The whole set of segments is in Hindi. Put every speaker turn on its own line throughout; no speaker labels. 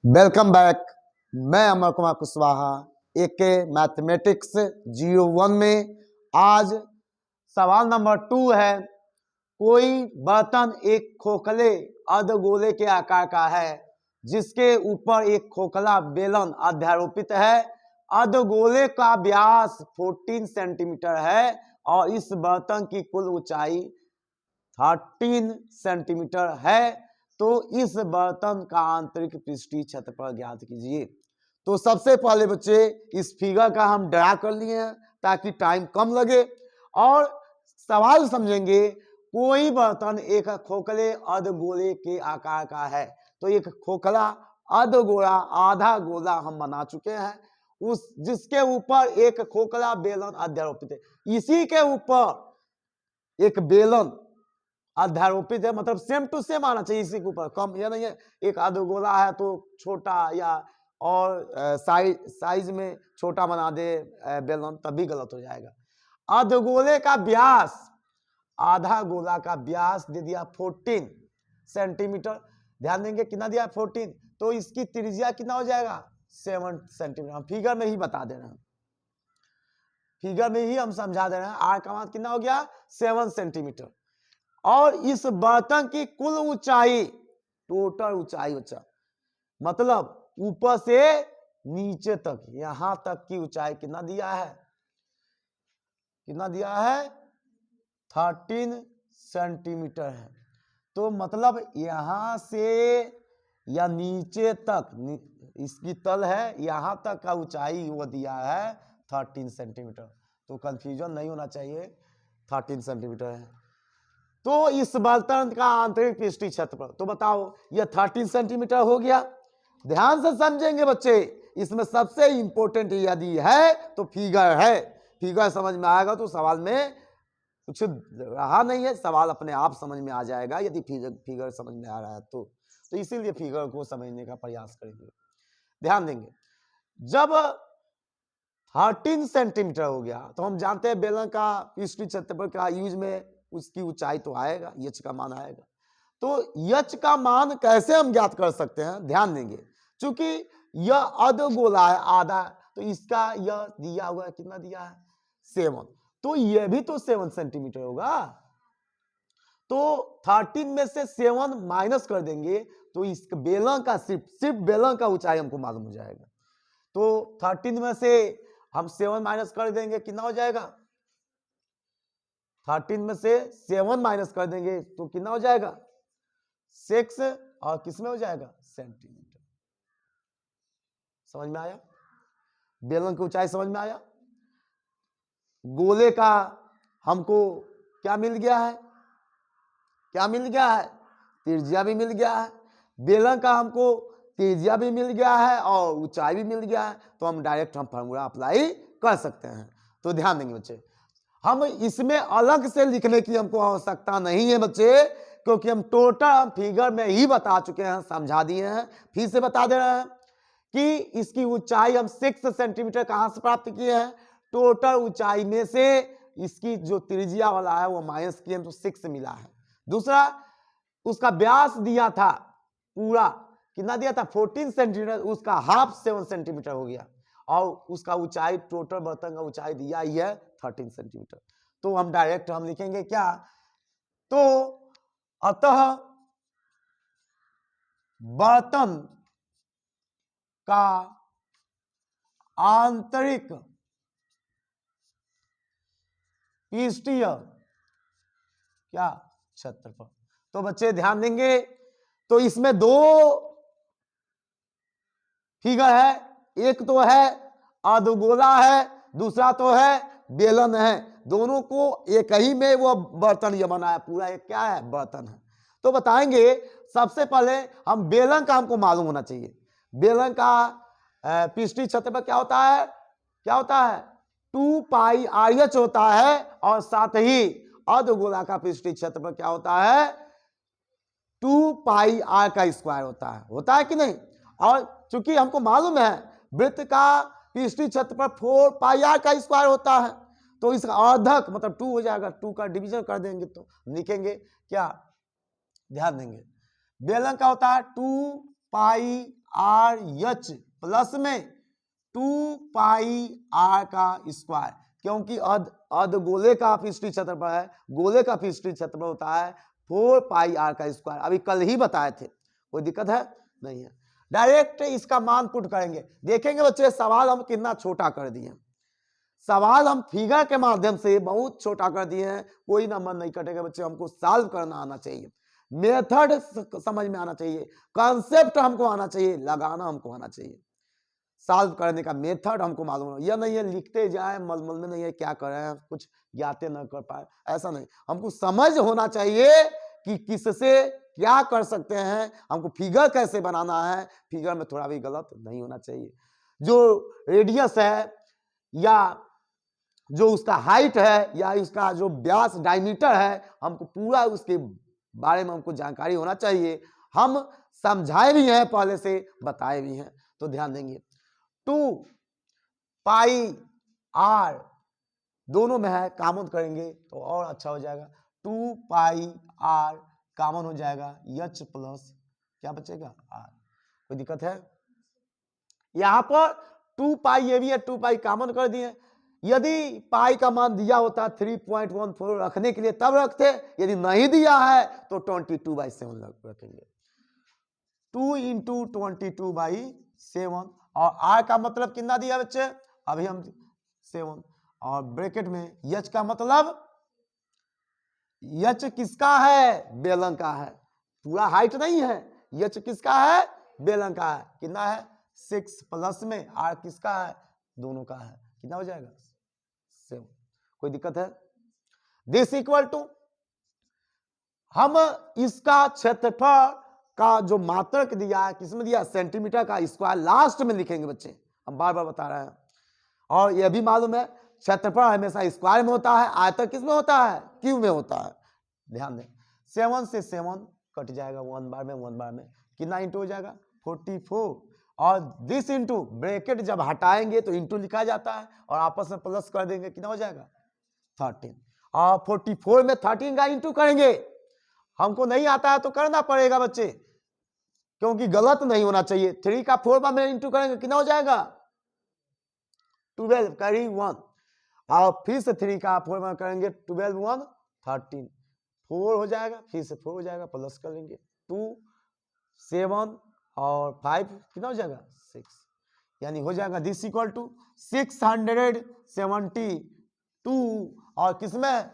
Welcome back. मैं अमर कुमार कुशवाहा AK मैथमेटिक्स 01 में। आज सवाल नंबर 2 है। कोई बर्तन एक खोखले अर्धगोले के आकार का है जिसके ऊपर एक खोखला बेलन अध्यारोपित है। अर्धगोले का व्यास 14 सेंटीमीटर है और इस बर्तन की कुल ऊंचाई 13 सेंटीमीटर है। तो इस बर्तन का आंतरिक पृष्ठीय क्षेत्रफल ज्ञात कीजिए। तो सबसे पहले बच्चे इस फिगर का हम ड्रा कर लिए हैं ताकि टाइम कम लगे और सवाल समझेंगे। कोई बर्तन एक खोखले अर्धगोले के आकार का है, तो एक खोखला अर्धगोला आधा गोला हम बना चुके हैं, उस जिसके ऊपर एक खोखला बेलन अध्यारोपित है। इसी के ऊपर एक बेलन अध्यारोपित है, मतलब सेम टू सेम आना चाहिए, इसी के ऊपर कम या नहीं है। एक अर्धगोला है तो छोटा या और साइज में छोटा बना दे बेलन, तभी गलत हो जाएगा। अर्धगोले का व्यास, आधा गोला का व्यास दे दिया 14 सेंटीमीटर। ध्यान देंगे कितना दिया 14, तो इसकी त्रिज्या कितना हो जाएगा 7 सेंटीमीटर। हम फिगर में ही बता दे रहे हैं, फिगर में ही हम समझा दे रहे हैं। आर का मान कितना हो गया 7 सेंटीमीटर। और इस बर्तन की कुल ऊंचाई, टोटल ऊंचाई बच्चा, मतलब ऊपर से नीचे तक, यहां तक की ऊंचाई कितना दिया है, कितना दिया है 13 सेंटीमीटर है। तो मतलब यहां से या नीचे तक, इसकी तल है, यहां तक का ऊंचाई वो दिया है 13 सेंटीमीटर। तो कंफ्यूजन नहीं होना चाहिए, 13 सेंटीमीटर है। तो इस बर्तन का आंतरिक पृष्ठीय क्षेत्रफल, तो बताओ यह 13 सेंटीमीटर हो गया। ध्यान से समझेंगे बच्चे, इसमें सबसे इंपॉर्टेंट यदि है तो फिगर है। फिगर समझ में आएगा तो सवाल में कुछ रहा नहीं है, सवाल अपने आप समझ में आ जाएगा यदि फिगर समझ में आ रहा है तो इसीलिए फिगर को समझने का प्रयास करेंगे। ध्यान देंगे, जब 13 सेंटीमीटर हो गया तो हम जानते हैं बेलन का पृष्ठीय क्षेत्रफल का यूज में उसकी ऊंचाई तो आएगा, यच का मान आएगा। तो यच का मान कैसे हम ज्ञात कर सकते हैं, ध्यान देंगे। चूंकि यह अर्धगोला है आधा, तो इसका यह दिया हुआ कितना दिया है 7, तो यह भी तो 7 सेंटीमीटर होगा। तो 13 में से 7 माइनस कर देंगे तो इस बेलन का सिर्फ बेलन का ऊंचाई हमको मालूम हो जाएगा। तो 13 में से हम 7 माइनस कर देंगे, कितना हो जाएगा 13 में से 7 माइनस कर देंगे तो कितना हो जाएगा 6, और किसमें हो जाएगा सेंटीमीटर। समझ में आया, बेलन की ऊंचाई समझ में आया। गोले का हमको क्या मिल गया है, क्या मिल गया है, त्रिज्या भी मिल गया है। बेलन का हमको त्रिज्या भी मिल गया है और ऊंचाई भी मिल गया है, तो हम डायरेक्ट फार्मूला अप्लाई कर सकते हैं। तो ध्यान देंगे बच्चे, हम इसमें अलग से लिखने की हमको आवश्यकता नहीं है बच्चे, क्योंकि हम टोटल फिगर में ही बता चुके हैं, समझा दिए हैं। फिर से बता दे रहे हैं कि इसकी ऊंचाई हम 6 सेंटीमीटर कहां से प्राप्त किए हैं, टोटल ऊंचाई में से इसकी जो त्रिज्या वाला है वो माइनस किए तो 6 मिला है। दूसरा, उसका व्यास दिया था पूरा, कितना दिया था 14 सेंटीमीटर, उसका हाफ 7 सेंटीमीटर हो गया, और उसका ऊंचाई टोटल बर्तन का ऊंचाई दिया ही है 13 सेंटीमीटर। तो हम डायरेक्ट हम लिखेंगे क्या, तो अतः बर्तन का आंतरिक पृष्ठीय क्या क्षेत्रफल। तो बच्चे ध्यान देंगे, तो इसमें 2 फिगर है, एक तो है अर्धगोला है, दूसरा तो है बेलन है। दोनों को एक ही में वो बर्तन ये बनाया, पूरा एक क्या है बर्तन है। तो बताएंगे, सबसे पहले हम बेलन का हमको मालूम होना चाहिए। बेलन का पृष्ठीय क्षेत्रफल क्या होता है, क्या होता है 2 पाई RH होता है, और साथ ही अर्धगोला का पृष्ठीय क्षेत्रफल क्या होता है 2 पाई R का स्क्वायर होता है कि नहीं। और चूंकि हमको मालूम है वृत्त का पृष्ठीय क्षेत्रफल 4 पाई R का स्क्वायर होता है, तो इसका अर्धक मतलब 2 हो जाएगा, 2 का डिवीजन कर देंगे तो लिखेंगे क्या, ध्यान देंगे बेलन का होता है 2 पाई आर एच प्लस में 2 पाई आर का स्क्वायर, क्योंकि अर्धगोले का पृष्ठीय क्षेत्रफल है, गोले का पृष्ठीय क्षेत्रफल होता है 4 पाई आर का स्क्वायर। अभी कल ही बताए थे, कोई दिक्कत है नहीं है। डायरेक्ट इसका मान पुट करेंगे। देखेंगे बच्चे सवाल हम कितना छोटा कर दिए, सवाल हम फिगर के माध्यम से बहुत छोटा कर दिए हैं। कोई नंबर नहीं कटेगा बच्चे, हमको सॉल्व करना आना चाहिए, मेथड समझ में आना चाहिए, कॉन्सेप्ट हमको आना चाहिए, लगाना हमको आना चाहिए, सॉल्व करने का मेथड हमको मालूम हो। यह नहीं है लिखते जाए मलमल में, नहीं है क्या कर रहे हैं कुछ ज्ञाते न कर पाए, ऐसा नहीं। हमको समझ होना चाहिए कि किससे क्या कर सकते हैं, हमको फिगर कैसे बनाना है, फिगर में थोड़ा भी गलत नहीं होना चाहिए। जो रेडियस है या जो उसका हाइट है या उसका जो व्यास डायमीटर है, हमको पूरा उसके बारे में हमको जानकारी होना चाहिए। हम समझाए भी हैं, पहले से बताए भी हैं, तो ध्यान देंगे। 2 पाई आर दोनों में है, कॉमन करेंगे तो और अच्छा हो जाएगा। 2 पाई आर कॉमन हो जाएगा, एच प्लस क्या बचेगा आर। कोई दिक्कत है? यहां पर 2 पाई ये भी है, 2 पाई कॉमन कर दिए। यदि पाई का मान दिया होता 3.14 रखने के लिए तब रखते, यदि नहीं दिया है तो 22/7 रखेंगे। 2 इंटू 22/7 और आर का मतलब कितना दिया बच्चे, अभी हम 7 और ब्रैकेट में एच का मतलब, एच किसका है, बेलन का है, पूरा हाइट नहीं है। एच किसका है, बेलन का है। कितना है 6 प्लस में आर किसका है, दोनों का है। कितना हो जाएगा 7। कोई दिक्कत है? दिस इक्वल टू, हम इसका क्षेत्रफल का जो मात्रक दिया है किसमें दिया, सेंटीमीटर का स्क्वायर लास्ट में लिखेंगे बच्चे, हम बार बार बता रहे हैं। और यह भी मालूम है क्षेत्रफल हमेशा स्क्वायर में होता है, आयतन किस में होता है, क्यूब में होता है। ध्यान दें 7 से 7 कट जाएगा 1 बार में, 1 बार में कितना इंटू हो जाएगा 44। और दिस इंटू ब्रैकेट जब हटाएंगे तो इंटू लिखा जाता है और आपस में प्लस कर देंगे, कितना हो जाएगा 13। और 44 में 13 का इंटू करेंगे, हमको नहीं आता है तो करना पड़ेगा बच्चे, क्योंकि गलत नहीं होना चाहिए। 3 का 4 में इंटू करेंगे कितना हो जाएगा 12 करी 1, और फिर से 3 का 4 में करेंगे 12 1 13, 4 हो जाएगा, फिर से 4 हो जाएगा, प्लस कर लेंगे 2 7 और 5 कितना हो जाएगा 6, यानी हो जाएगा दिस इक्वल टू 672। और किसमें,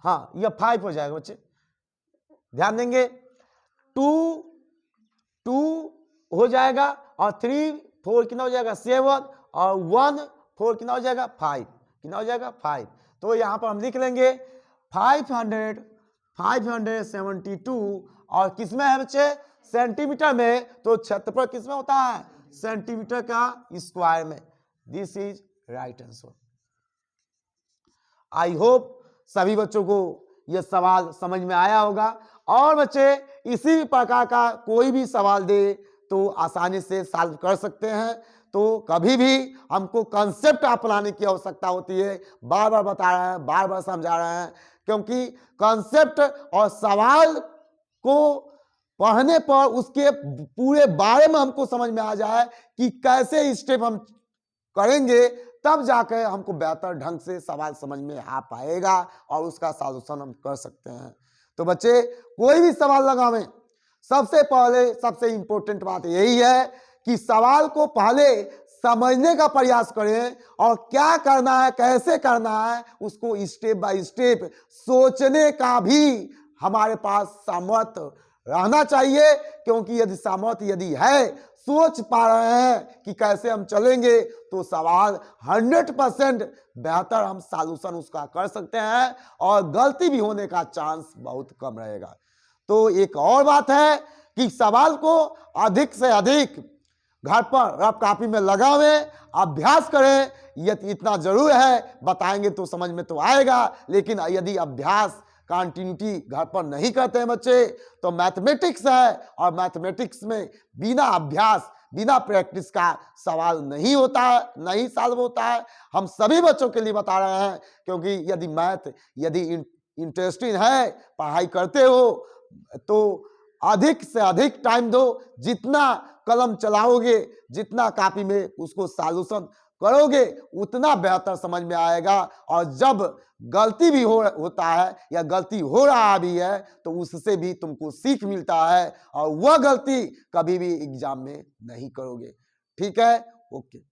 हाँ ये 5 हो जाएगा बच्चे, ध्यान देंगे 2 हो जाएगा और 3 4 कितना हो जाएगा 7 और 1 4 कितना हो जाएगा 5, कितना हो जाएगा 5। तो यहां पर हम लिख लेंगे 572 और किसमें है बच्चे, सेंटीमीटर में, तो क्षेत्रफल किसमें होता है, सेंटीमीटर का स्क्वायर में। This is right answer. I hope सभी बच्चों को यह सवाल समझ में आया होगा। और बच्चे इसी प्रकार का कोई भी सवाल दे तो आसानी से सॉल्व कर सकते हैं। तो कभी भी हमको कंसेप्ट अपनाने की आवश्यकता होती है, बार बार बता रहे हैं, बार बार समझा रहे हैं, क्योंकि कंसेप्ट और सवाल को पढ़ने पर उसके पूरे बारे में हमको समझ में आ जाए कि कैसे स्टेप हम करेंगे, तब जाकर हमको बेहतर ढंग से सवाल समझ में आ पाएगा और उसका सॉल्यूशन हम कर सकते हैं। तो बच्चे कोई भी सवाल लगावें, सबसे पहले सबसे इंपॉर्टेंट बात यही है कि सवाल को पहले समझने का प्रयास करें और क्या करना है, कैसे करना है, उसको स्टेप बाय स्टेप सोचने का भी हमारे पास सामर्थ्य रहना चाहिए। क्योंकि यदि सामर्थ्य यदि है, सोच पा रहे हैं कि कैसे हम चलेंगे, तो सवाल 100% बेहतर हम सॉल्यूशन उसका कर सकते हैं और गलती भी होने का चांस बहुत कम रहेगा। तो एक और बात है कि सवाल को अधिक से अधिक घर पर रफ कॉपी में लगावें, अभ्यास करें। यदि इतना जरूर है, बताएंगे तो समझ में तो आएगा, लेकिन यदि अभ्यास कंटिन्यूटी घर पर नहीं करते हैं बच्चे, तो मैथमेटिक्स है और मैथमेटिक्स में बिना अभ्यास बिना प्रैक्टिस का सवाल नहीं होता है, नहीं सॉल्व होता है। हम सभी बच्चों के लिए बता रहे हैं, क्योंकि यदि मैथ यदि इंटरेस्टिंग है, पढ़ाई करते हो, तो अधिक से अधिक टाइम दो, जितना कलम चलाओगे, जितना कॉपी में उसको सॉल्यूशन करोगे, उतना बेहतर समझ में आएगा। और जब गलती भी होता है या गलती हो रहा भी है तो उससे भी तुमको सीख मिलता है और वह गलती कभी भी एग्जाम में नहीं करोगे। ठीक है, ओके।